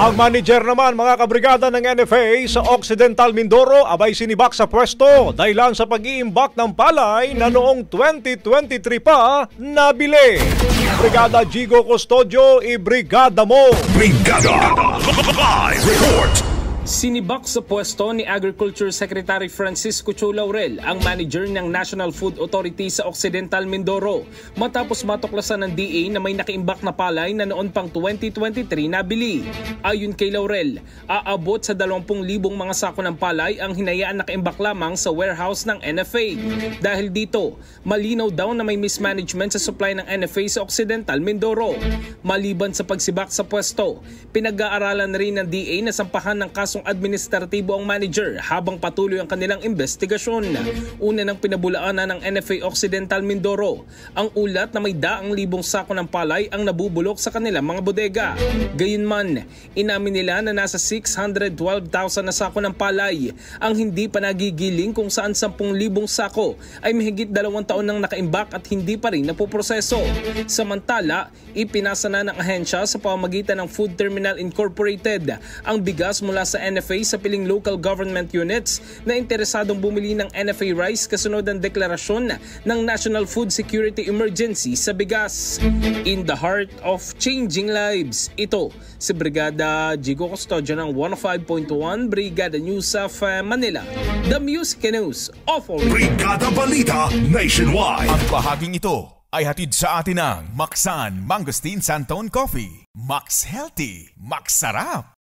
Ang manager naman mga kabrigada ng NFA sa Occidental Mindoro abay sinibak sa pwesto dahilan sa pag-iimbak ng palay na noong 2023 pa nabili. Brigada Jigo Custodio, ibrigada mo! Brigada! Live report! Sinibak sa pwesto ni Agriculture Secretary Francisco Chu Laurel ang manager ng National Food Authority sa Occidental Mindoro matapos matuklasan ng DA na may nakaimbak na palay na noon pang 2023 nabili. Ayon kay Laurel, aabot sa 20,000 mga sako ng palay ang hinayaan nakaimbak lamang sa warehouse ng NFA. Dahil dito, malinaw daw na may mismanagement sa supply ng NFA sa Occidental Mindoro. Maliban sa pagsibak sa pwesto, pinag-aaralan rin ng DA na sampahan ng kasong administratibo ang manager habang patuloy ang kanilang investigasyon. Una ng pinabulaanan ng NFA Occidental Mindoro ang ulat na may 100,000 sako ng palay ang nabubulok sa kanilang mga bodega. Gayunman, inamin nila na nasa 612,000 na sako ng palay ang hindi pa nagigiling kung saan 10,000 sako ay mahigit 2 taon nang nakaimbak at hindi pa rin napoproseso. Samantala, ipinasa na ng ahensya sa pamamagitan ng Food Terminal Incorporated ang bigas mula sa NFA sa piling local government units na interesadong bumili ng NFA rice kasunod ng deklarasyon ng National Food Security Emergency sa bigas. In the heart of changing lives, ito si Brigada Jigo Custodio ng 105.1 Brigada News of Manila. The Music News of all. Brigada Balita Nationwide. Ang bahaging ito ay hatid sa atin ng Maxan Mangosteen Santone Coffee. Max Healthy, Max Sarap.